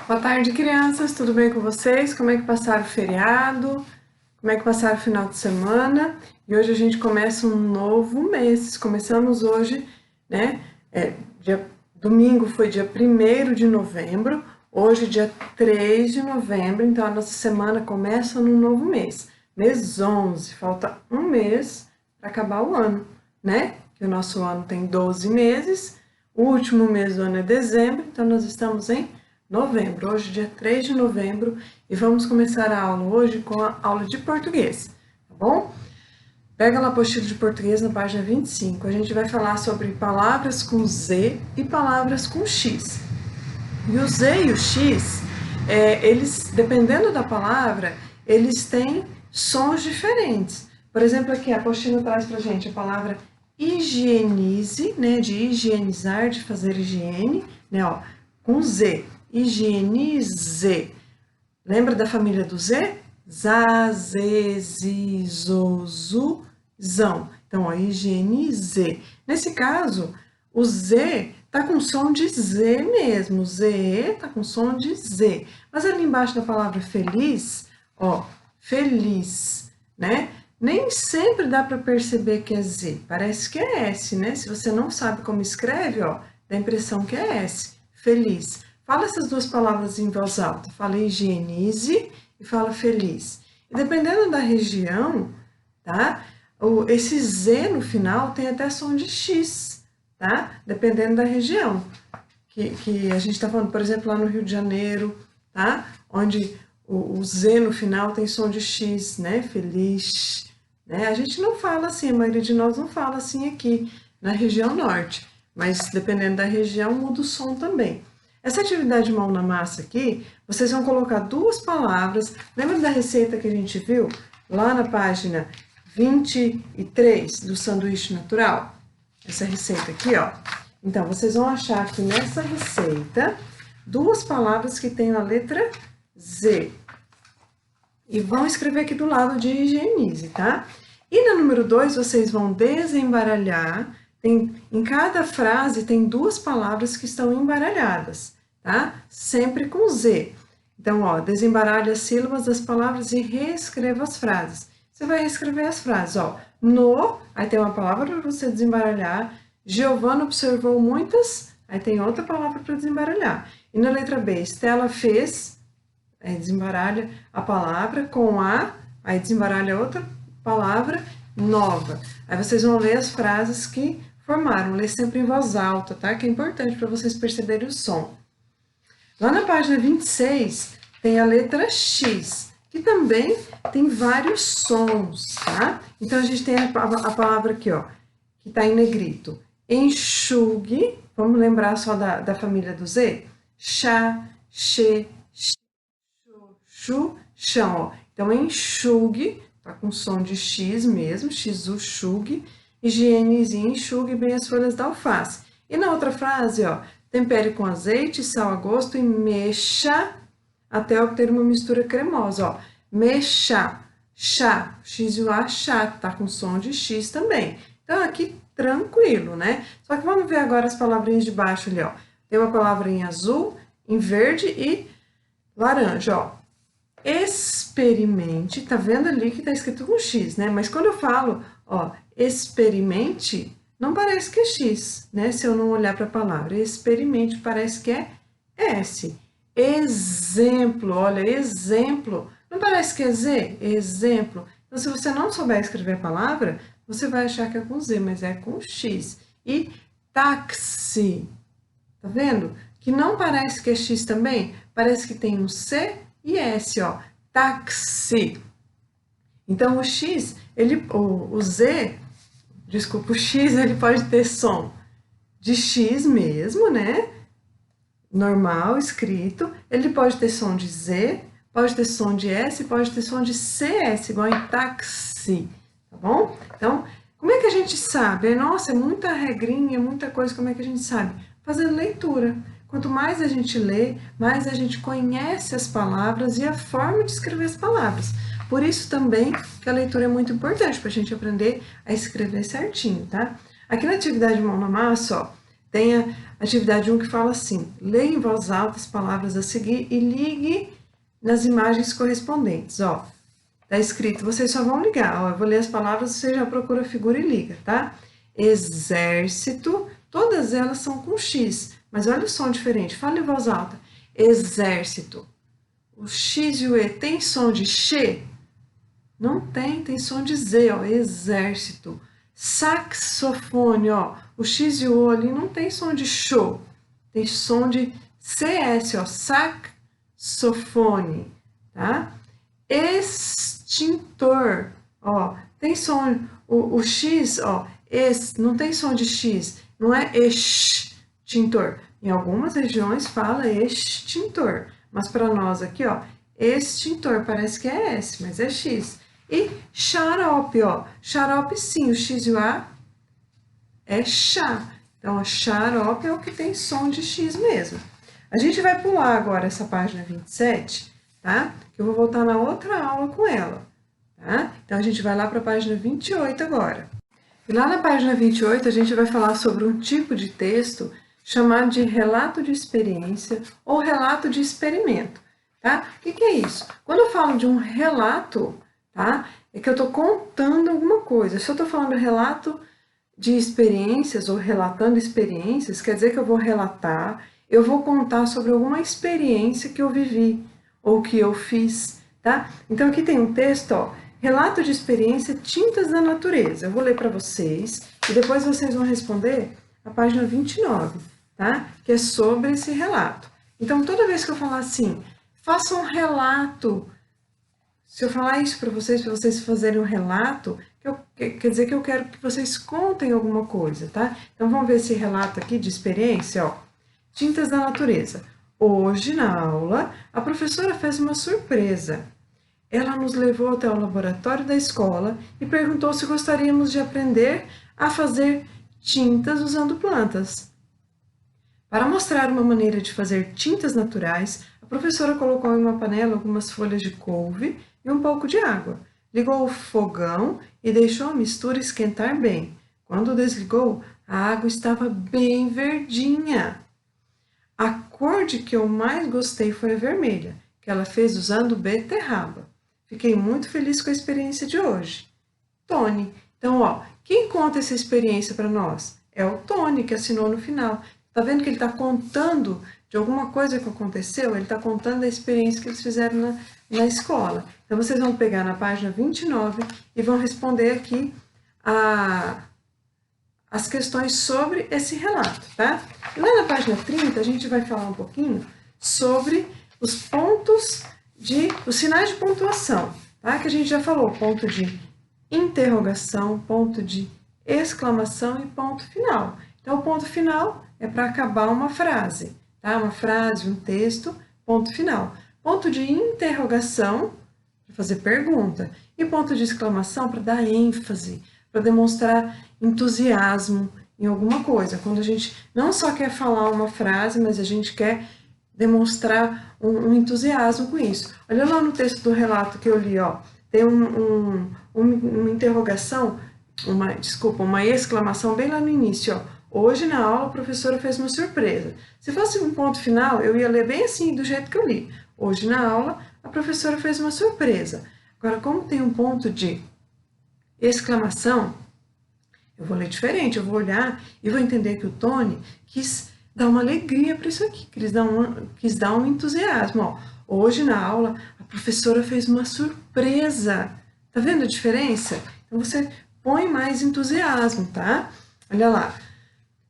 Boa tarde, crianças. Tudo bem com vocês? Como é que passaram o feriado? Como é que passaram o final de semana? E hoje a gente começa um novo mês. Começamos hoje, né? Domingo foi dia 1º de novembro, hoje dia 3 de novembro, então a nossa semana começa no novo mês. Mês 11, falta um mês para acabar o ano, né? Que o nosso ano tem 12 meses, o último mês do ano é dezembro, então nós estamos em novembro, hoje dia 3 de novembro, e vamos começar a aula hoje com a aula de português, tá bom? Pega lá a apostila de português na página 25, a gente vai falar sobre palavras com Z e palavras com X. E o Z e o X, eles, dependendo da palavra, eles têm sons diferentes. Por exemplo, aqui a apostila traz pra gente a palavra higienize, né, de higienizar, de fazer higiene, né, ó, com Z. Higienize. Lembra da família do Z? Zá, zê, zi, zo, zu, zão. Então, ó, higienize. Nesse caso, o Z tá com som de Z mesmo. Z tá com som de Z. Mas ali embaixo da palavra feliz, ó, feliz, né? Nem sempre dá para perceber que é Z. Parece que é S, né? Se você não sabe como escreve, ó, dá a impressão que é S. Feliz. Fala essas duas palavras em voz alta. Fala higienize e fala feliz. E dependendo da região, tá? Esse Z no final tem até som de X, tá? Dependendo da região. Que a gente está falando, por exemplo, lá no Rio de Janeiro, tá? Onde o Z no final tem som de X, né? Feliz, né? A gente não fala assim, a maioria de nós não fala assim aqui na região norte. Mas dependendo da região, muda o som também. Essa atividade mão na massa aqui, vocês vão colocar duas palavras. Lembra da receita que a gente viu lá na página 23 do sanduíche natural? Essa receita aqui, ó. Então, vocês vão achar aqui nessa receita duas palavras que tem a letra Z. E vão escrever aqui do lado de higienize, tá? E na número 2, vocês vão desembaralhar. Em cada frase tem duas palavras que estão embaralhadas, tá? Sempre com Z. Então, ó, desembaralhe as sílabas das palavras e reescreva as frases. Você vai reescrever as frases, ó. No, aí tem uma palavra para você desembaralhar. Giovana observou muitas, aí tem outra palavra para desembaralhar. E na letra B, Estela fez, aí desembaralha a palavra com a, aí desembaralha outra palavra nova. Aí vocês vão ler as frases que formaram, ler sempre em voz alta, tá? Que é importante para vocês perceberem o som. Lá na página 26 tem a letra X, que também tem vários sons, tá? Então a gente tem a palavra aqui, ó, que tá em negrito. Enxugue, vamos lembrar só da família do Z? Chá, che, chu, chão, ó. Então enxugue, tá com som de X mesmo, xizu, chugue. Higienize, enxugue bem as folhas da alface. E na outra frase, ó, tempere com azeite, sal a gosto e mexa até obter uma mistura cremosa, ó. Mexa, chá, x e a chá, tá com som de X também. Então, aqui, tranquilo, né? Só que vamos ver agora as palavrinhas de baixo ali, ó. Tem uma palavra em azul, em verde e laranja, ó. Experimente, tá vendo ali que tá escrito com X, né? Mas quando eu falo, ó, experimente, não parece que é X, né? Se eu não olhar para a palavra. Experimente parece que é S. Exemplo, olha, exemplo. Não parece que é Z? Exemplo. Então, se você não souber escrever a palavra, você vai achar que é com Z, mas é com X. E táxi, tá vendo? Que não parece que é X também, parece que tem um C e S, ó. Táxi. Então, o X, o Z, desculpa, o X ele pode ter som de X mesmo, né? Normal, escrito. Ele pode ter som de Z, pode ter som de S, pode ter som de CS, igual em táxi, tá bom? Então, como é que a gente sabe? Nossa, é muita regrinha, muita coisa, como é que a gente sabe? Fazendo leitura. Quanto mais a gente lê, mais a gente conhece as palavras e a forma de escrever as palavras. Por isso também que a leitura é muito importante para a gente aprender a escrever certinho, tá? Aqui na atividade mão na massa, ó, Tem a atividade 1 que fala assim: leia em voz alta as palavras a seguir e ligue nas imagens correspondentes. Ó, tá escrito, vocês só vão ligar. Ó, eu vou ler as palavras, você já procura a figura e liga, tá? Exército, todas elas são com X, mas olha o som diferente. Fala em voz alta. Exército. O X e o E tem som de X? Não tem, tem som de Z, ó, exército. Saxofone, ó, o X e o O ali não tem som de show, tem som de CS, ó, saxofone, tá? Extintor, ó, tem som, o X, ó, não tem som de X, não é extintor. Em algumas regiões fala extintor, mas para nós aqui, ó, extintor, parece que é S, mas é X. E xarope, ó, xarope sim, o X e o A é chá. Então, a xarope é o que tem som de X mesmo. A gente vai pular agora essa página 27, tá? Que eu vou voltar na outra aula com ela, tá? Então, a gente vai lá para a página 28 agora. E lá na página 28, a gente vai falar sobre um tipo de texto chamado de relato de experiência ou relato de experimento, tá? O que é isso? Quando eu falo de um relato, tá? É que eu estou contando alguma coisa. Se eu estou falando relato de experiências ou relatando experiências, quer dizer que eu vou relatar, eu vou contar sobre alguma experiência que eu vivi ou que eu fiz, tá? Então aqui tem um texto, ó, relato de experiência, tintas da natureza. Eu vou ler para vocês e depois vocês vão responder a página 29, tá? Que é sobre esse relato. Então toda vez que eu falar assim, faça um relato. Se eu falar isso para vocês fazerem um relato, quer dizer que eu quero que vocês contem alguma coisa, tá? Então, vamos ver esse relato aqui de experiência, ó. Tintas da natureza. Hoje, na aula, a professora fez uma surpresa. Ela nos levou até o laboratório da escola e perguntou se gostaríamos de aprender a fazer tintas usando plantas. Para mostrar uma maneira de fazer tintas naturais, a professora colocou em uma panela algumas folhas de couve e um pouco de água. Ligou o fogão e deixou a mistura esquentar bem. Quando desligou, a água estava bem verdinha. A cor de que eu mais gostei foi a vermelha, que ela fez usando beterraba. Fiquei muito feliz com a experiência de hoje. Tony. Então, ó, quem conta essa experiência para nós? É o Tony, que assinou no final. Tá vendo que ele está contando de alguma coisa que aconteceu? Ele está contando a experiência que eles fizeram na escola. Então, vocês vão pegar na página 29 e vão responder aqui as questões sobre esse relato, tá? E lá na página 30, a gente vai falar um pouquinho sobre os pontos os sinais de pontuação, tá? Que a gente já falou, ponto de interrogação, ponto de exclamação e ponto final. Então, o ponto final é para acabar uma frase, tá? Uma frase, um texto, ponto final. Ponto de interrogação, para fazer pergunta. E ponto de exclamação, para dar ênfase, para demonstrar entusiasmo em alguma coisa. Quando a gente não só quer falar uma frase, mas a gente quer demonstrar um entusiasmo com isso. Olha lá no texto do relato que eu li, ó, tem uma interrogação, uma exclamação bem lá no início, ó. Hoje, na aula, a professora fez uma surpresa. Se fosse um ponto final, eu ia ler bem assim, do jeito que eu li. Hoje, na aula, a professora fez uma surpresa. Agora, como tem um ponto de exclamação, eu vou ler diferente. Eu vou olhar e vou entender que o Tony quis dar uma alegria para isso aqui, quis dar um entusiasmo. Ó. Hoje, na aula, a professora fez uma surpresa. Tá vendo a diferença? Então, você põe mais entusiasmo, tá? Olha lá.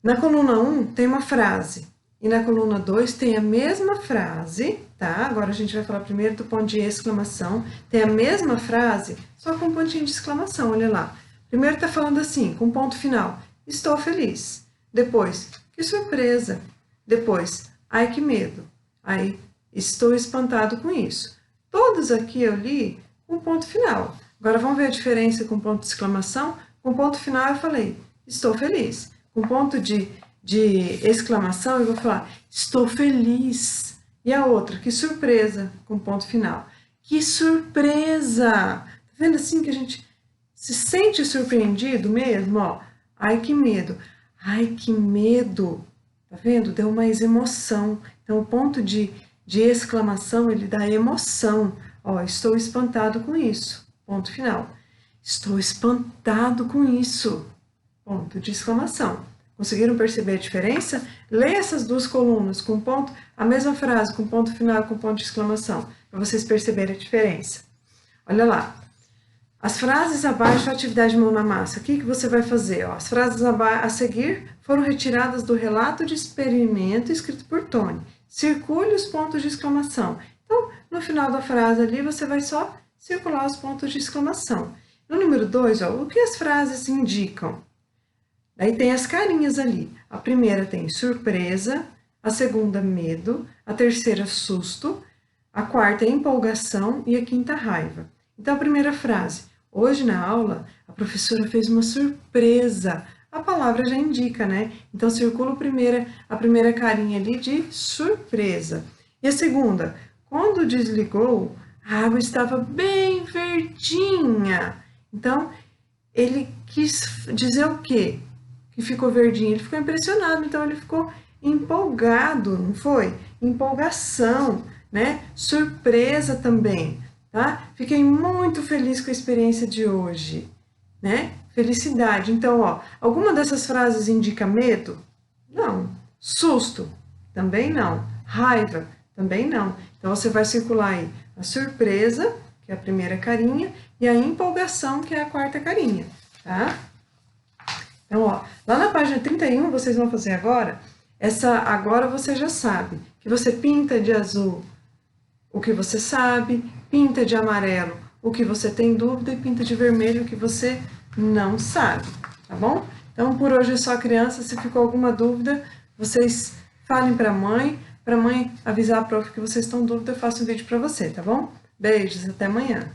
Na coluna 1 tem uma frase, e na coluna 2 tem a mesma frase, tá? Agora a gente vai falar primeiro do ponto de exclamação. Tem a mesma frase, só com um pontinho de exclamação, olha lá. Primeiro está falando assim, com ponto final, estou feliz. Depois, que surpresa. Depois, ai que medo. Aí, estou espantado com isso. Todos aqui eu li com ponto final. Agora vamos ver a diferença com ponto de exclamação. Com ponto final eu falei, estou feliz. Com ponto de exclamação, eu vou falar, estou feliz. E a outra, que surpresa, com ponto final. Que surpresa! Tá vendo assim que a gente se sente surpreendido mesmo? Ó, ai, que medo. Ai, que medo! Tá vendo? Deu mais emoção. Então, o ponto de exclamação, ele dá emoção. Ó, estou espantado com isso. Ponto final. Estou espantado com isso. Ponto de exclamação. Conseguiram perceber a diferença? Lê essas duas colunas com ponto, a mesma frase com ponto final e com ponto de exclamação, para vocês perceberem a diferença. Olha lá. As frases abaixo, a atividade mão na massa. O que você vai fazer? Ó, as frases a seguir foram retiradas do relato de experimento escrito por Tony. Circule os pontos de exclamação. Então, no final da frase ali, você vai só circular os pontos de exclamação. No número 2, o que as frases indicam? Daí tem as carinhas ali. A primeira tem surpresa, a segunda medo, a terceira susto, a quarta é empolgação e a quinta raiva. Então, a primeira frase. Hoje na aula, a professora fez uma surpresa. A palavra já indica, né? Então, circula a primeira carinha ali de surpresa. E a segunda, quando desligou, a água estava bem verdinha. Então, ele quis dizer o quê? Que ficou verdinho. Ele ficou impressionado, então ele ficou empolgado, não foi? Empolgação, né? Surpresa também. Tá? Fiquei muito feliz com a experiência de hoje, né? Felicidade. Então, ó, alguma dessas frases indica medo? Não. Susto? Também não. Raiva? Também não. Então, você vai circular aí a surpresa, que é a primeira carinha, e a empolgação, que é a quarta carinha, tá? Então, ó, lá na página 31, vocês vão fazer agora, agora você já sabe, que você pinta de azul o que você sabe, pinta de amarelo o que você tem dúvida e pinta de vermelho o que você não sabe, tá bom? Então, por hoje é só, criança. Se ficou alguma dúvida, vocês falem para a mãe avisar a prof que vocês estão em dúvida, eu faço um vídeo para você, tá bom? Beijos, até amanhã.